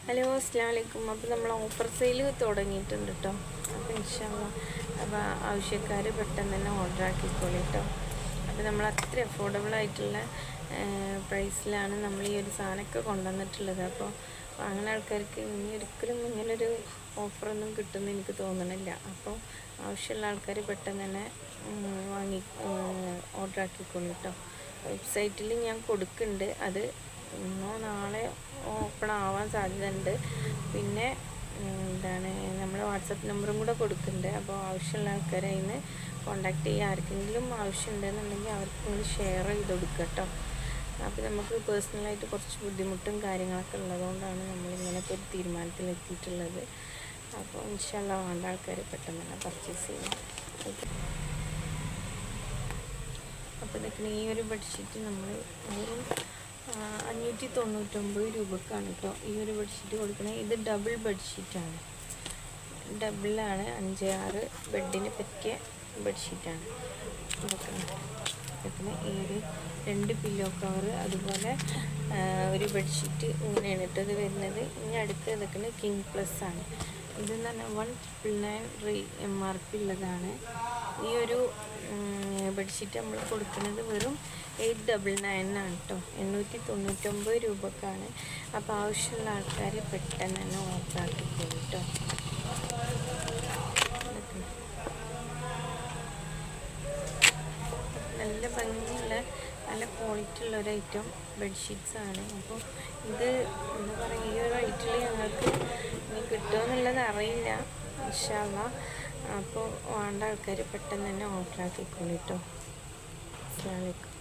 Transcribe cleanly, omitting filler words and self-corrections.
Hello അസ്സലാമു അലൈക്കും. അപ്പോൾ നമ്മൾ ഓഫർ സെയിൽ തുടങ്ങിയിട്ടുണ്ട് കേട്ടോ. അപ്പോൾ ഇൻഷാല്ലാ അപ്പോൾ ആവശ്യക്കാർ പെട്ടെന്ന് തന്നെ ഓർഡർ ആക്കിക്കോളൂ കേട്ടോ. അപ്പോൾ നമ്മൾ അത്ര അഫോർഡബിൾ ആയിട്ടുള്ള പ്രൈസിലാണ് നമ്മൾ ഈ ഒരു സാധനമൊക്കെ കൊണ്ടുവന്നിട്ടുള്ളത്. അപ്പോൾ അങ്ങനെ ആൾക്കാർക്ക് ഇനി ഒരിക്കലും ഇങ്ങനൊരു ഓഫറൊന്നും കിട്ടുമെന്ന് എനിക്ക് തോന്നണില്ല. അപ്പോൾ ആവശ്യമുള്ള ആൾക്കാർ പെട്ടെന്ന് തന്നെ വാങ്ങി ഓർഡർ ആക്കിക്കോളൂ കേട്ടോ. വെബ്സൈറ്റിൽ ഞാൻ കൊടുക്കുന്നുണ്ട്, അത് ഇന്നോ നാളെ ഓപ്പൺ ആവാൻ സാധ്യതയുണ്ട്. പിന്നെ എന്താണ് നമ്മൾ വാട്സപ്പ് നമ്പറും കൂടെ കൊടുക്കുന്നുണ്ട്. അപ്പോൾ ആവശ്യമുള്ള ആൾക്കാരെ അതിൽ നിന്ന് കോണ്ടാക്ട് ചെയ്യുക. ആർക്കെങ്കിലും ആവശ്യമുണ്ടെന്നുണ്ടെങ്കിൽ അവർക്ക് നിങ്ങൾ ഷെയർ ചെയ്ത് കൊടുക്കുക കേട്ടോ. അപ്പോൾ നമുക്ക് പേഴ്സണലായിട്ട് കുറച്ച് ബുദ്ധിമുട്ടും കാര്യങ്ങളൊക്കെ ഉള്ളതുകൊണ്ടാണ് നമ്മളിങ്ങനത്തെ ഒരു തീരുമാനത്തിലെത്തിയിട്ടുള്ളത്. അപ്പോൾ ഇൻഷാല്ലാ വേണ്ട ആൾക്കാർ പെട്ടെന്ന് തന്നെ പർച്ചേസ് ചെയ്യണം. അപ്പോൾ ഇതൊക്കെ ഈ ഒരു ബെഡ്ഷീറ്റ് നമ്മൾ ഒരു 599 രൂപക്കാണ് കേട്ടോ ഈ ഒരു ബെഡ്ഷീറ്റ് കൊടുക്കുന്നത്. ഇത് ഡബിൾ ബെഡ്ഷീറ്റാണ്, ഡബിളാണ്, 5-6 ബെഡിന് പറ്റിയ ബെഡ്ഷീറ്റാണ്. ഇതൊക്കെ ഈ ഒരു 2 പില്ലോ കവർ, അതുപോലെ ഒരു ബെഡ്ഷീറ്റ് ഇങ്ങനെയാണ് ഇട്ടത് വരുന്നത്. ഇനി അടുത്ത് ഇതൊക്കെ കിങ് പ്ലസ് ആണ്. ഇതെന്ന് പറഞ്ഞാൽ 199 MRP ഉള്ളതാണ്. ഈ ഒരു ബെഡ്ഷീറ്റ് നമ്മൾ കൊടുക്കുന്നത് വെറും 899 ആണ് കേട്ടോ, 899 രൂപക്കാണ്. അപ്പോൾ ആവശ്യമുള്ള ആൾക്കാർ പെട്ടെന്ന് തന്നെ ഓർഡർ ആക്കിക്കോളൂ കേട്ടോ. നല്ല ഭംഗിയുള്ള നല്ല ക്വാളിറ്റി ഉള്ള ഒരു ഐറ്റം ബെഡ്ഷീറ്റ്സാണ്. അപ്പോൾ ഇത് എന്താ പറയുക, ഈ ഒരു റേറ്റിൽ ഞങ്ങൾക്ക് ഇനി കിട്ടുമെന്നുള്ളത് അറിയില്ല ഇൻഷാല്ലാ. അപ്പോൾ വേണ്ട ആൾക്കാർ പെട്ടെന്ന് തന്നെ ഓർഡർ ആക്കിക്കോളൂ കേട്ടോ. അസ്സലാമു അലൈക്കും.